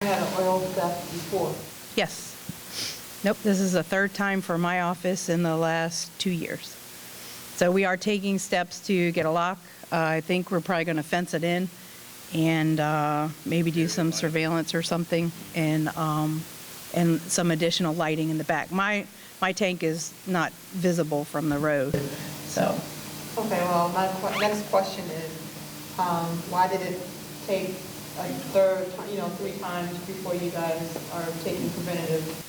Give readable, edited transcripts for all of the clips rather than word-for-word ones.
Had an oil theft before. Yes. Nope, this is the third time for my office in the last 2 years. So we are taking steps to get a lock. I think we're probably going to fence it in and maybe do some surveillance or something, and some additional lighting in the back. My tank is not visible from the road, so. Okay, well, my next question is, why did it take a third, 3 times before you guys are taking preventative?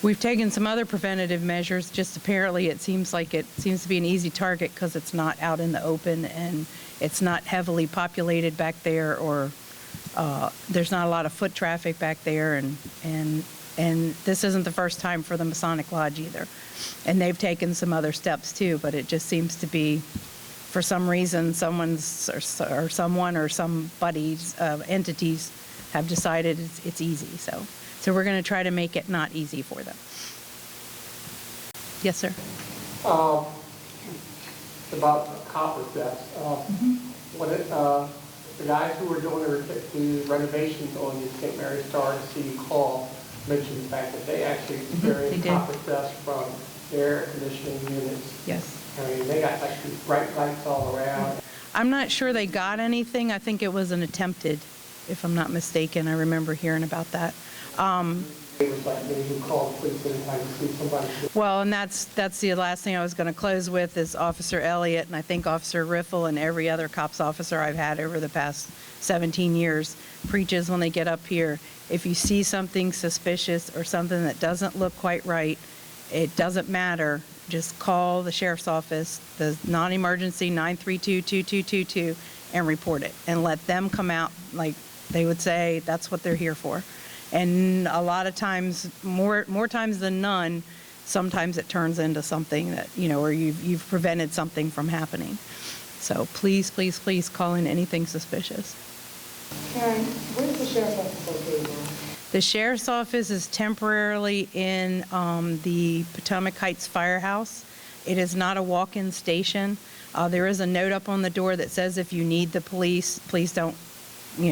We've taken some other preventative measures, just apparently it seems to be an easy target because it's not out in the open and it's not heavily populated back there, or there's not a lot of foot traffic back there, and this isn't the first time for the Masonic Lodge either. And they've taken some other steps too, but it just seems to be, for some reason, someone or somebody's entities have decided it's easy. So we're going to try to make it not easy for them. Yes, sir. About copper theft. The guys who were doing the renovations on the St. Mary's Star City Hall mentioned the fact that they actually experienced copper theft from air conditioning units. Yes. I mean, they got like these bright lights all around. I'm not sure they got anything. I think it was an attempted, if I'm not mistaken. I remember hearing about that. It was like maybe you called the police anytime you see somebody. Well, and that's the last thing I was going to close with is Officer Elliott, and I think Officer Riffle and every other cops officer I've had over the past 17 years preaches when they get up here, if you see something suspicious or something that doesn't look quite right, it doesn't matter. Just call the sheriff's office, the non-emergency 932-2222, and report it, and let them come out. Like they would say, that's what they're here for. And a lot of times, more times than none, sometimes it turns into something that, or you've prevented something from happening. So please, please, please call in anything suspicious. Karen, where is the sheriff's office located now? The sheriff's office is temporarily in the Potomac Heights Firehouse. It is not a walk-in station. There is a note up on the door that says if you need the police, please don't,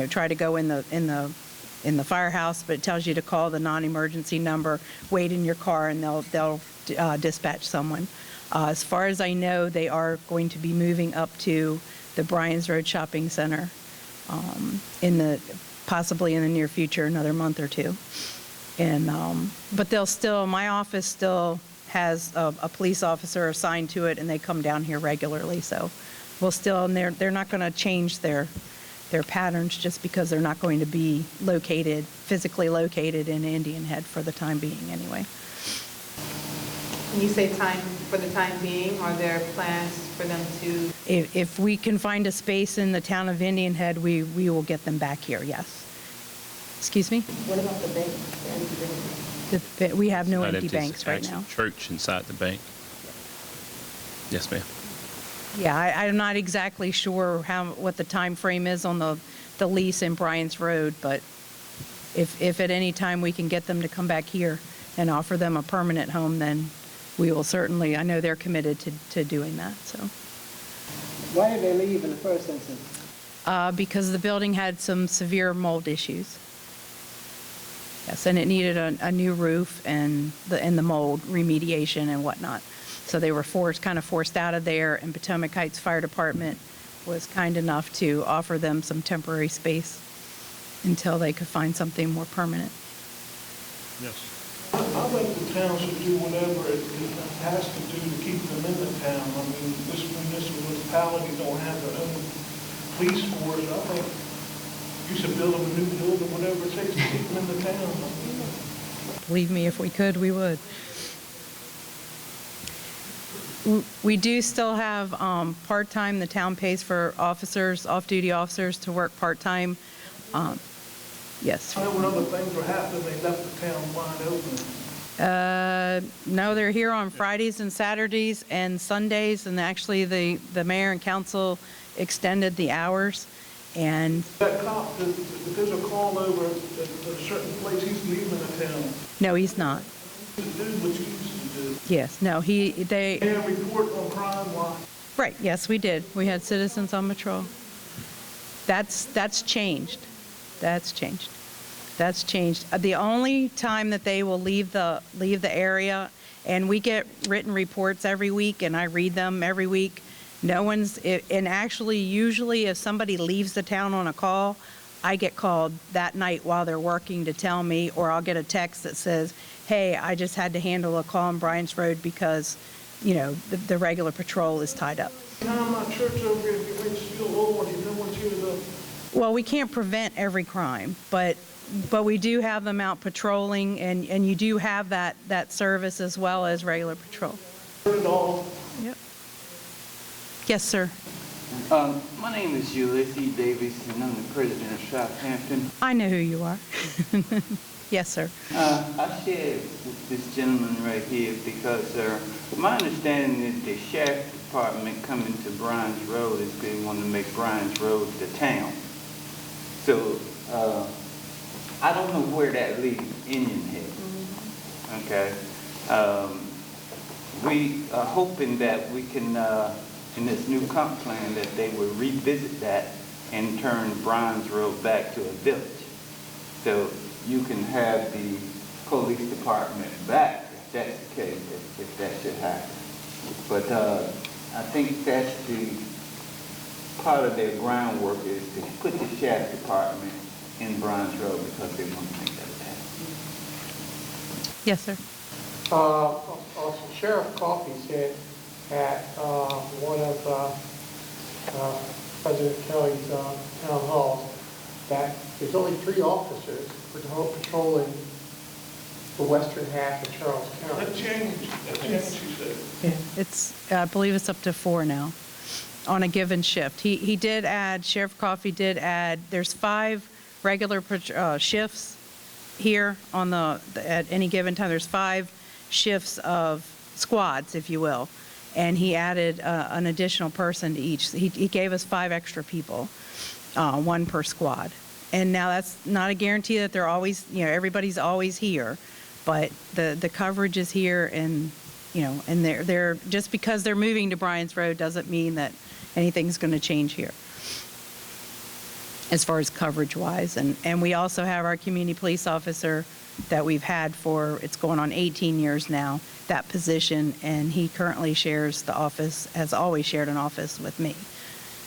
try to go in the firehouse, but it tells you to call the non-emergency number, wait in your car, and they'll dispatch someone. As far as I know, they are going to be moving up to the Bryans Road Shopping Center possibly in the near future, another month or two. And but my office still has a police officer assigned to it, and they come down here regularly. So we'll still, and they're not going to change their patterns just because they're not going to be physically located in Indian Head for the time being anyway. When you say for the time being, are there plans for them to? If we can find a space in the town of Indian Head, we will get them back here, yes. Excuse me? What about the bank? The empty bank? We have no Not empty banks right actually now. Church inside the bank. Yes, ma'am. Yeah, I'm not exactly sure what the time frame is on the lease in Bryans Road, but if at any time we can get them to come back here and offer them a permanent home, then we will certainly. I know they're committed to doing that. So. Why did they leave in the first instance? Because the building had some severe mold issues. Yes, and it needed a new roof and the mold remediation and whatnot. So they were kind of forced out of there, and Potomac Heights Fire Department was kind enough to offer them some temporary space until they could find something more permanent. Yes. I think the town should do whatever it has to do to keep them in the town. I mean, this municipality don't have their own police force. I think you should build them a new building, whatever it takes to keep them in the town. Believe me, if we could, we would. We do still have part-time. The town pays for officers, off-duty officers, to work part-time. Yes. I know when other things were happening, they left the town wide open. No, they're here on Fridays and Saturdays and Sundays, and actually the mayor and council extended the hours. And That cop, if there's a call over at a certain place, he's leaving the town. no, he's not. To do what you used to do. Yes, no, they. And report on crime watch. Right, yes, we did. We had citizens on patrol. That's changed. That's changed. That's changed. The only time that they will leave the area, and we get written reports every week, and I read them every week. No one's, and actually, usually if somebody leaves the town on a call, I get called that night while they're working to tell me, or I'll get a text that says, hey, I just had to handle a call on Bryant's Road because, you know, the regular patrol is tied up. Time my church over here, if you wait still Lord, and no one's here to Well, we can't prevent every crime, but we do have them out patrolling, and you do have that service as well as regular patrol. turn it off. Yep. Yes, sir. My name is Ulysses Davis, and I'm the president of Southampton. I know who you are. Yes, sir. I shared with this gentleman right here because my understanding is the sheriff's department coming to Bryan's Road is they want to make Bryan's Road the town. So I don't know where that leaves Indian Head. Okay. We are hoping that we can, in this new comp plan, that they will revisit that and turn Bryan's Road back to a village. So you can have the police department back, if that's the case, if that should happen. But I think that's the part of their groundwork is to put the sheriff's department in Bryan's Road because they want to make that a town. Yes, sir. Also, Sheriff Coffey said at one of President Kelly's town halls that there's only 3 officers patrolling the western half of Charles County. That changed, she said. It's, I believe it's up to 4 now on a given shift. He did add, Sheriff Coffey did add, there's 5 regular shifts here on at any given time. There's 5 shifts of squads, if you will. And he added an additional person to each. He gave us 5 extra people, 1 per squad. And now that's not a guarantee that they're always, you know, everybody's always here, but the coverage is here, and, you know, and they're just because they're moving to Bryan's Road doesn't mean that anything's going to change here as far as coverage wise. And we also have our community police officer that we've had for, it's going on 18 years now, that position, and he currently shares the office, has always shared an office with me.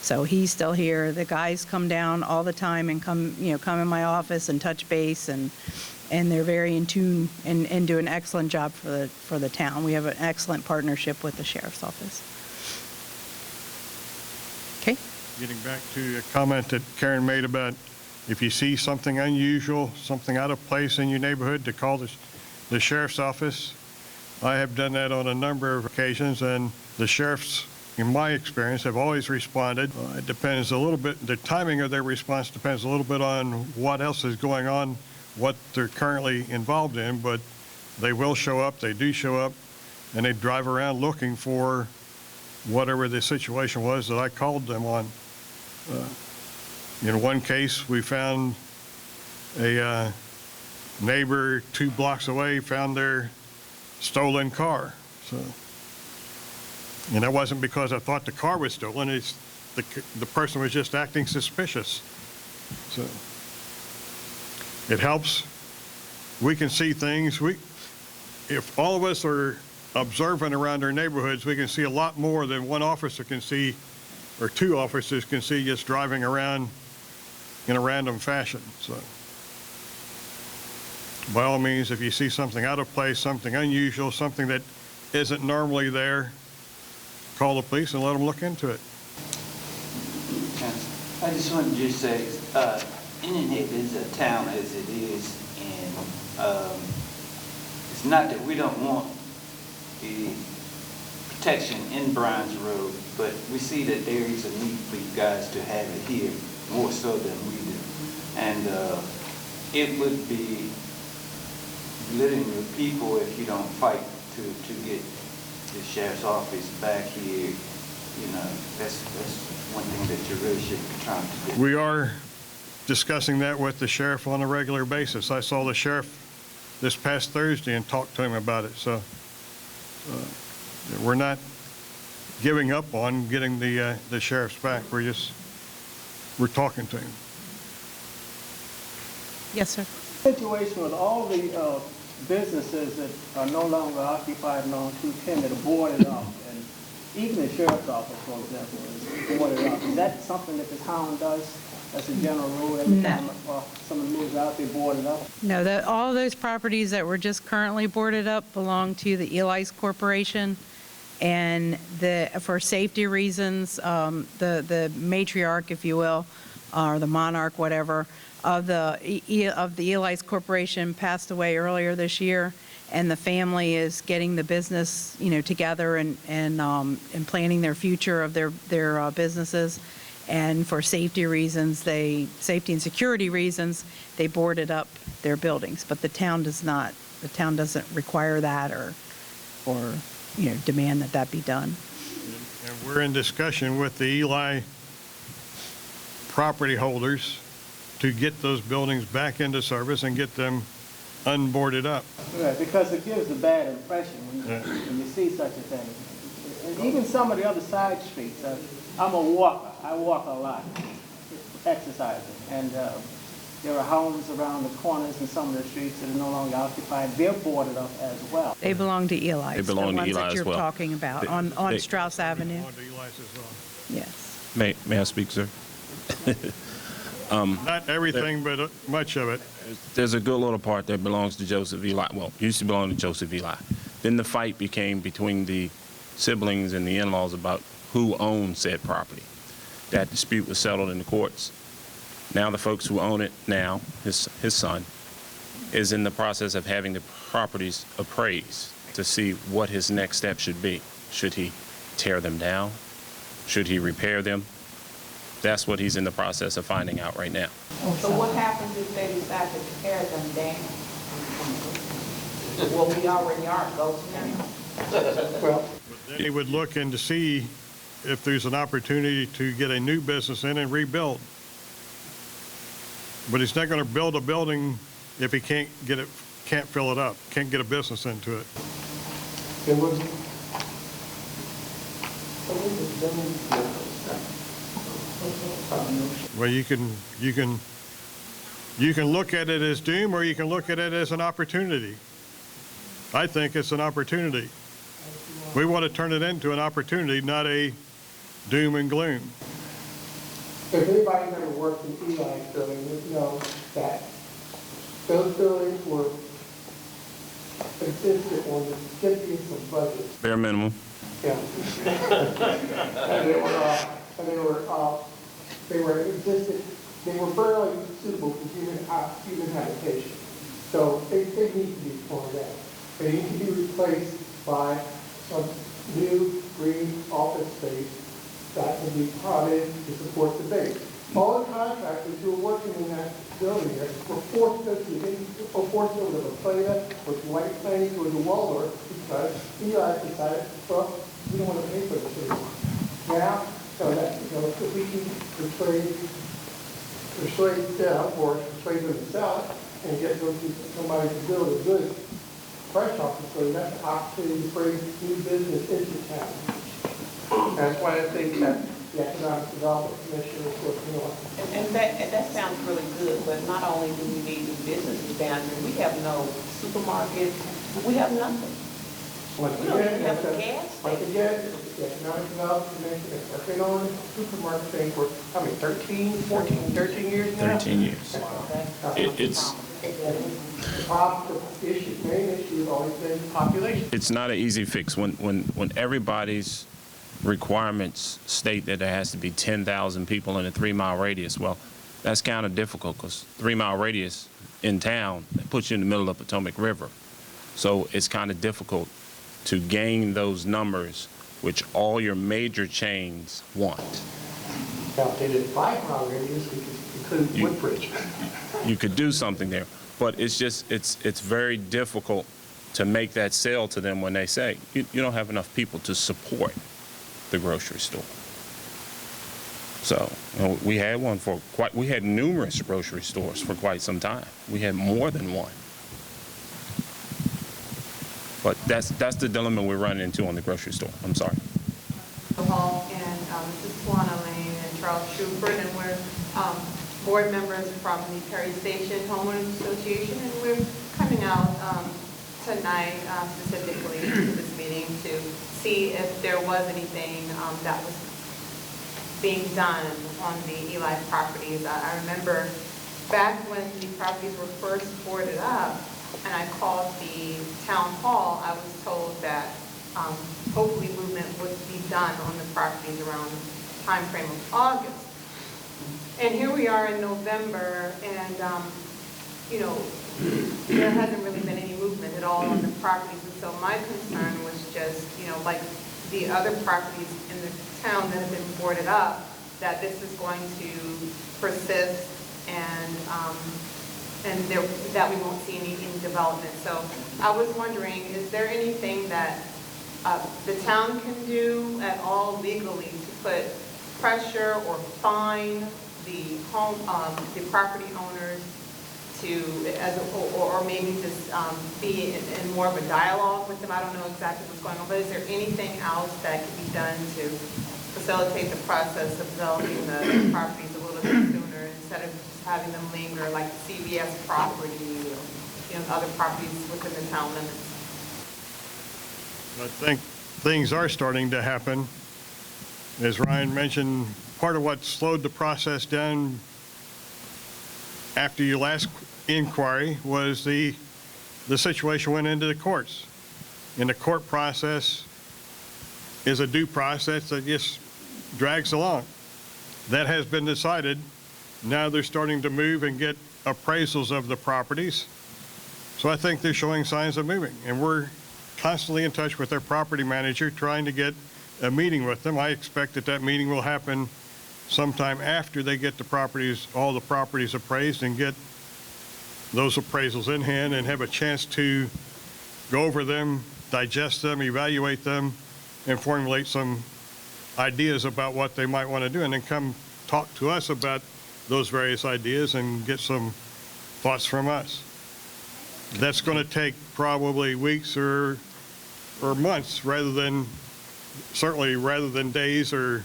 So he's still here. The guys come down all the time and come in my office and touch base, and they're very in tune and do an excellent job for the town. We have an excellent partnership with the sheriff's office. Okay. Getting back to a comment that Karen made about if you see something unusual, something out of place in your neighborhood, to call the sheriff's office. I have done that on a number of occasions, and the sheriffs, in my experience, have always responded. It depends a little bit, the timing of their response depends a little bit on what else is going on, what they're currently involved in, but they will show up, they do show up, and they drive around looking for whatever the situation was that I called them on. In one case, we found a neighbor 2 blocks away found their stolen car. So, and that wasn't because I thought the car was stolen. It's the person was just acting suspicious. So it helps. We can see things. If all of us are observant around our neighborhoods, we can see a lot more than one officer can see, or 2 officers can see just driving around in a random fashion. So by all means, if you see something out of place, something unusual, something that isn't normally there, call the police and let them look into it. I just want to just say, Indian Head is a town as it is, and it's not that we don't want the protection in Bryan's Road, but we see that there is a need for you guys to have it here more so than we do. And it would be belittling the people if you don't fight to get the sheriff's office back here. You know, that's one thing that you really should be trying to do. We are discussing that with the sheriff on a regular basis. I saw the sheriff this past Thursday and talked to him about it. So we're not giving up on getting the sheriffs back. We're talking to him. Yes, sir. Situation with all the businesses that are no longer occupied along 210 that are boarded up, and even the sheriff's office, for example, is boarded up. Is that something that the town does as a general rule? Every No. time someone moves out, they board it up? No, all those properties that were just currently boarded up belong to the Eli's Corporation. And for safety reasons, the matriarch, if you will, or the monarch, whatever, of the Eli's Corporation passed away earlier this year, and the family is getting the business, together and planning their future of their businesses. And for safety reasons, safety and security reasons, they boarded up their buildings. But the town does not. The town doesn't require that or demand that be done. And we're in discussion with the Eli property holders to get those buildings back into service and get them unboarded up. Right, because it gives a bad impression when you see such a thing. And even some of the other side streets. I'm a walker. I walk a lot, exercising. And there are homes around the corners in some of the streets that are no longer occupied. They're boarded up as well. They belong to Eli. They belong to the ones Eli that as you're well. talking about on Strauss Avenue. On to Eli's as well. Yes. May I speak, sir? Not everything, but much of it. There's a good little part that belongs to Joseph Eli. Well, used to belong to Joseph Eli. Then the fight became between the siblings and the in-laws about who owned said property. That dispute was settled in the courts. Now the folks who own it now, his son, is in the process of having the properties appraised to see what his next step should be. Should he tear them down? Should he repair them? That's what he's in the process of finding out right now. So what happens if they decide to tear them down? Well, we already are ghosts now. Well, Then he would look in to see if there's an opportunity to get a new business in and rebuild. But he's not going to build a building if he can't fill it up, can't get a business into it. there was, Well, you can look at it as doom, or you can look at it as an opportunity. I think it's an opportunity. We want to turn it into an opportunity, not a doom and gloom. if anybody's ever worked in Eli's building, would know that those buildings were consistent on the skimpiest of budgets. Bare minimum. Yeah. They were existed, they were fairly suitable for human habitation. So they need to be torn down. They need to be replaced by some new green office space that can be brought in to support the base. All the contractors who are working in that building there were forced to the Plata, or to White Plains, or to Waldorf, because Eli decided, well, we don't want to pay for this anymore. Now, so that, if we can persuade them, or persuade them to sell it, and get somebody to build a good fresh office, so that's an opportunity to bring new business into town. That's why I think that the Economic Development Commission is working on. And that sounds really good, but not only do we need new businesses down here, we have no supermarkets, we have nothing. Once We don't again, even have a that's gas once station. again, the Economic Development Commission is working on the supermarket thing for, 13 years now? 13 years. It's The main issue has always been population. It's not an easy fix. When everybody's requirements state that there has to be 10,000 people in a 3-mile radius, well, that's kind of difficult because 3-mile radius in town puts you in the middle of Potomac River. So it's kind of difficult to gain those numbers, which all your major chains want. Now, if they did 5-mile radius, we could include Woodbridge. You could do something there, but it's just, it's very difficult to make that sale to them when they say, you don't have enough people to support the grocery store. So, we had we had numerous grocery stores for quite some time. We had more than one. But that's the dilemma we're running into on the grocery store. I'm sorry. Hall and Mrs. Swana Lane and Charles Shuford, and we're board members from the Perry Station Homeowners Association, and we're coming out tonight specifically to this meeting to see if there was anything that was being done on the Eli properties. I remember back when the properties were first boarded up, and I called the town hall, I was told that hopefully movement would be done on the properties around the time frame of August. And here we are in November, and you know, there hasn't really been any movement at all on the properties. And so my concern was just, you know, like the other properties in the town that have been boarded up, that this is going to persist and that we won't see any development. So I was wondering, is there anything that the town can do at all legally to put pressure or fine the property owners to, or maybe just be in more of a dialogue with them? I don't know exactly what's going on, but is there anything else that can be done to facilitate the process of developing the properties a little bit sooner instead of just having them linger like CVS property or, you know, other properties within the town limits? I think things are starting to happen. As Ryan mentioned, part of what slowed the process down after your last inquiry was the situation went into the courts. And the court process is a due process that just drags along. That has been decided. Now they're starting to move and get appraisals of the properties. So I think they're showing signs of moving. And we're constantly in touch with their property manager, trying to get a meeting with them. I expect that meeting will happen sometime after they get the properties, all the properties appraised, and get those appraisals in hand and have a chance to go over them, digest them, evaluate them, and formulate some ideas about what they might want to do, and then come talk to us about those various ideas and get some thoughts from us. That's going to take probably weeks or months certainly rather than days or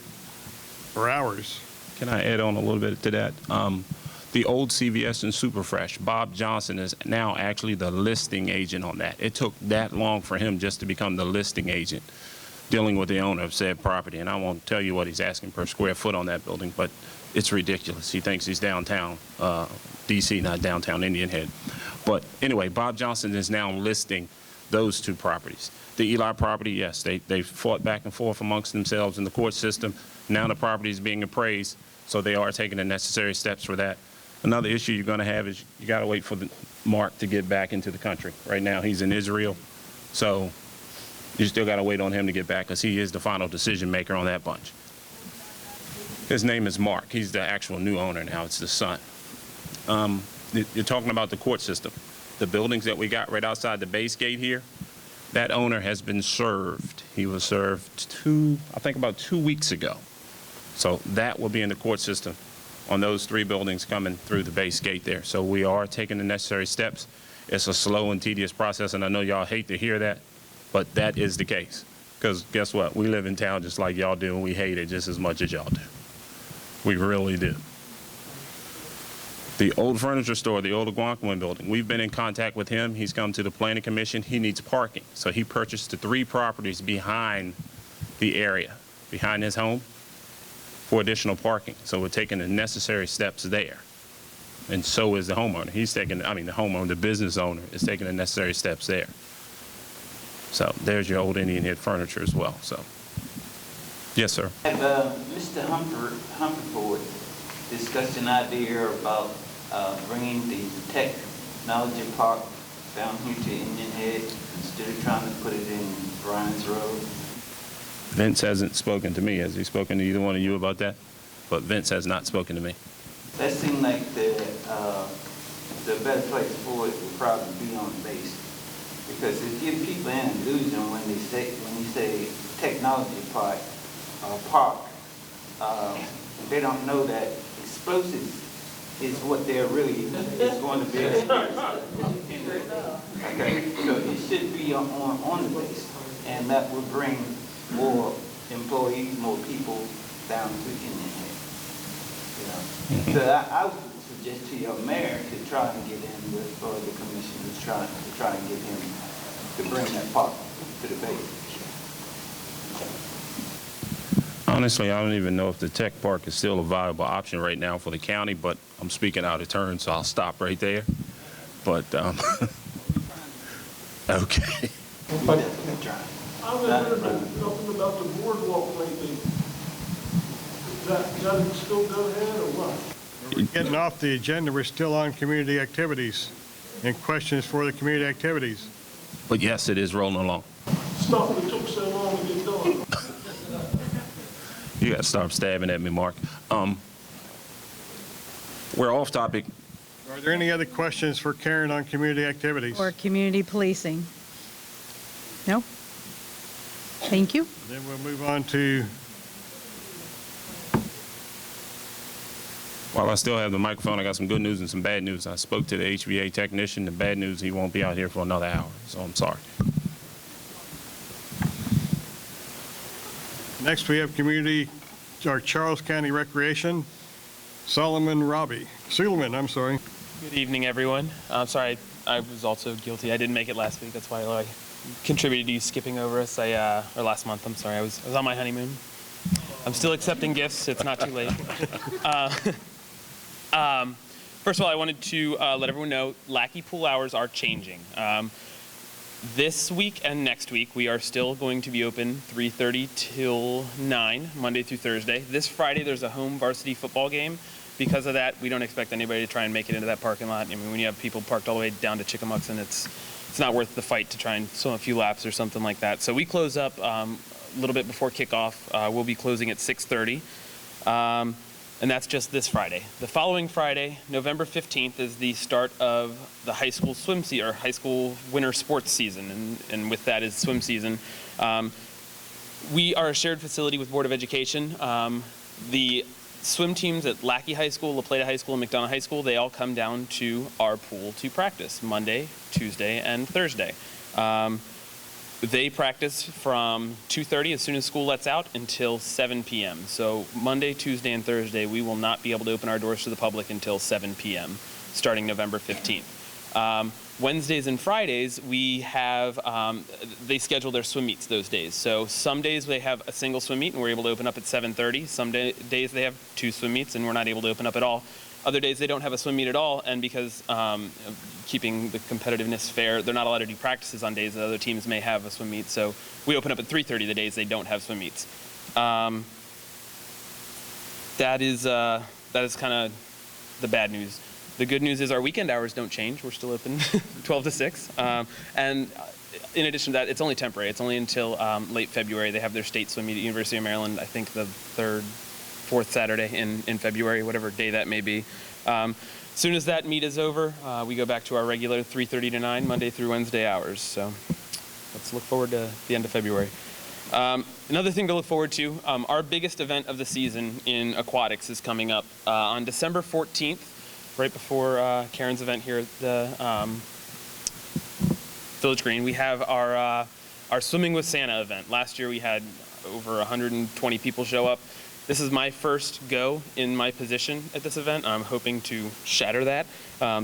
hours. Can I add on a little bit to that? The old CVS and Superfresh, Bob Johnson is now actually the listing agent on that. It took that long for him just to become the listing agent, dealing with the owner of said property. And I won't tell you what he's asking per square foot on that building, but it's ridiculous. He thinks he's downtown DC, not downtown Indian Head. But anyway, Bob Johnson is now listing those two properties. The Eli property, yes, they fought back and forth amongst themselves in the court system. Now the property is being appraised, so they are taking the necessary steps for that. Another issue you're going to have is you got to wait for Mark to get back into the country. Right now he's in Israel, so you still got to wait on him to get back because he is the final decision maker on that bunch. His name is Mark. He's the actual new owner now. It's the son. You're talking about the court system. The buildings that we got right outside the base gate here, that owner has been served. He was served I think about 2 weeks ago. So that will be in the court system on those 3 buildings coming through the base gate there. So we are taking the necessary steps. It's a slow and tedious process, and I know y'all hate to hear that, but that is the case. Because guess what? We live in town just like y'all do, and we hate it just as much as y'all do. We really do. The old furniture store, the old Algonquin building, we've been in contact with him. He's come to the planning commission. He needs parking. So he purchased the 3 properties behind the area, behind his home, for additional parking. So we're taking the necessary steps there. And so is the homeowner. The homeowner, the business owner is taking the necessary steps there. So there's your old Indian Head furniture as well. So, yes, sir. Have Mr. Humperford discussed an idea about bringing the technology park down here to Indian Head instead of trying to put it in Bryan's Road? Vince hasn't spoken to me. Has he spoken to either one of you about that? But Vince has not spoken to me. That seemed like the better place for it would probably be on the base, because it gives people an illusion when you say technology park, they don't know that explosives is what they're really is going to be experiencing. Okay, so it should be on the base, and that would bring more employees, more people down to Indian Head. You know, so I would suggest to your mayor to try and get in with, or the commissioners to try and get him to bring that park to the base. Honestly, I don't even know if the tech park is still a viable option right now for the county, but I'm speaking out of turn, so I'll stop right there. But, okay. But I haven't heard nothing about the boardwalk lately. Is that still go ahead or what? We're getting off the agenda, we're still on community activities and questions for the community activities. But yes, it is rolling along. Stuff that took so long to get done. You got to stop stabbing at me, Mark. We're off topic. Are there any other questions for Karen on community activities? Or community policing? No? Thank you. Then we'll move on to, While I still have the microphone, I got some good news and some bad news. I spoke to the HVA technician. The bad news, he won't be out here for another hour, so I'm sorry. next we have community, or Charles County Recreation, Suleiman, I'm sorry. Good evening, everyone. I'm sorry, I was also guilty. I didn't make it last week. That's why I contributed to you skipping over us. Or last month, I'm sorry. I was on my honeymoon. I'm still accepting gifts. It's not too late. First of all, I wanted to let everyone know Lackey pool hours are changing. This week and next week, we are still going to be open 3:30 till 9, Monday through Thursday. This Friday, there's a home varsity football game. Because of that, we don't expect anybody to try and make it into that parking lot. I mean, when you have people parked all the way down to Chickamuxon, it's not worth the fight to try and swim a few laps or something like that. So we close up a little bit before kickoff. We'll be closing at 6:30. And that's just this Friday. The following Friday, November 15th, is the start of the high school swim season, or high school winter sports season, and with that is swim season. We are a shared facility with Board of Education. The swim teams at Lackey High School, La Plata High School, and McDonough High School, they all come down to our pool to practice Monday, Tuesday, and Thursday. They practice from 2:30 as soon as school lets out until 7 p.m. So Monday, Tuesday, and Thursday, we will not be able to open our doors to the public until 7 p.m., starting November 15th. Wednesdays and Fridays, we have, they schedule their swim meets those days. So some days they have a single swim meet and we're able to open up at 7:30. Some days they have 2 swim meets and we're not able to open up at all. Other days they don't have a swim meet at all, and because keeping the competitiveness fair, they're not allowed to do practices on days that other teams may have a swim meet. So we open up at 3:30 the days they don't have swim meets. That is kind of the bad news. The good news is our weekend hours don't change. We're still open 12 to 6. And in addition to that, it's only temporary. It's only until late February. They have their state swim meet at University of Maryland, I think the 4th Saturday in February, whatever day that may be. As soon as that meet is over, we go back to our regular 3:30 to 9, Monday through Wednesday hours. So let's look forward to the end of February. Another thing to look forward to, our biggest event of the season in aquatics is coming up on December 14th. Right before Karen's event here at the Village Green, we have our Swimming with Santa event. Last year we had over 120 people show up. This is my first go in my position at this event. I'm hoping to shatter that.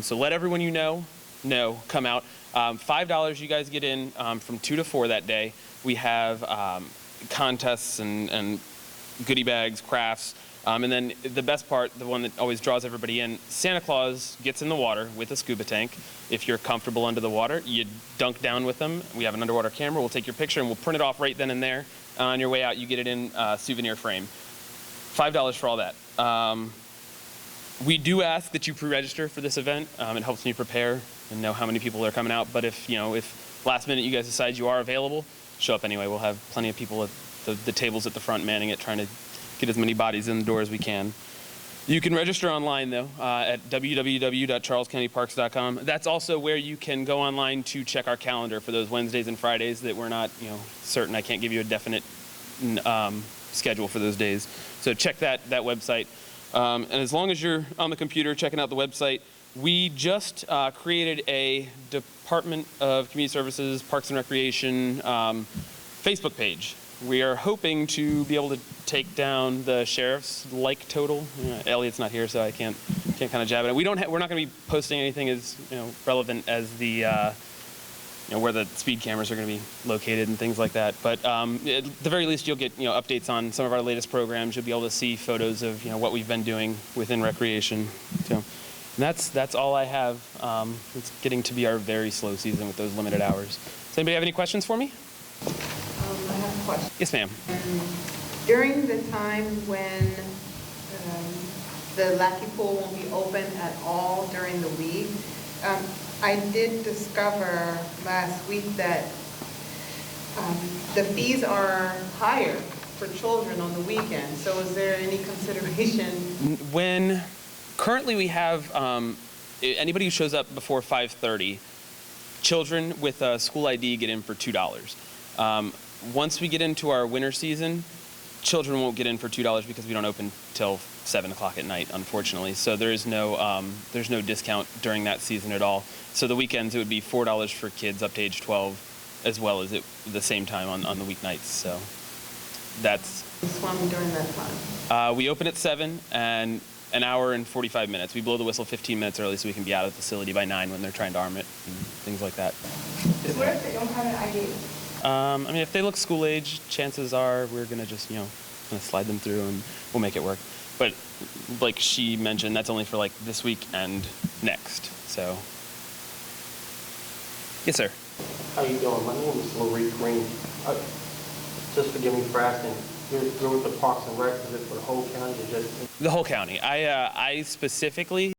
So let everyone you know, come out. $5 you guys get in from 2 to 4 that day. We have contests and goodie bags, crafts. And then the best part, the one that always draws everybody in, Santa Claus gets in the water with a scuba tank. If you're comfortable under the water, you dunk down with them. We have an underwater camera. We'll take your picture and we'll print it off right then and there. On your way out, you get it in a souvenir frame. $5 for all that. We do ask that you pre-register for this event. It helps me prepare and know how many people are coming out. But if last minute you guys decide you are available, show up anyway. We'll have plenty of people at the tables at the front manning it, trying to get as many bodies in the door as we can. You can register online, though, at www.charlescountyparks.com. That's also where you can go online to check our calendar for those Wednesdays and Fridays that we're not, certain. I can't give you a definite schedule for those days. So check that website. And as long as you're on the computer checking out the website, we just created a Department of Community Services, Parks and Recreation Facebook page. We are hoping to be able to take down the sheriff's like total. Elliot's not here, so I can't kind of jab at it. We're not going to be posting anything as relevant as the where the speed cameras are going to be located and things like that. But at the very least, you'll get updates on some of our latest programs. You'll be able to see photos of what we've been doing within recreation. So that's all I have. It's getting to be our very slow season with those limited hours. Does anybody have any questions for me? I have a question. Yes, ma'am. During the time when the Lackey Pool won't be open at all during the week, I did discover last week that the fees are higher for children on the weekend. So is there any consideration? Currently we have anybody who shows up before 5:30, children with a school ID get in for $2. Once we get into our winter season, children won't get in for $2 because we don't open till 7 o'clock at night, unfortunately. So there's no discount during that season at all. So the weekends it would be $4 for kids up to age 12, as well as the same time on the weeknights. So that's. Swim during that time. We open at 7 and an hour and 45 minutes. We blow the whistle 15 minutes early so we can be out of the facility by 9 when they're trying to arm it and things like that. What if they don't have an ID? If they look school age, chances are we're gonna just kind of slide them through and we'll make it work. But like she mentioned, that's only for like this week and next. So, yes, sir. How you doing? My name is Loree Green. Just forgive me for asking. You're with the Parks and Rec, is it for the whole county or just? The whole county. I specifically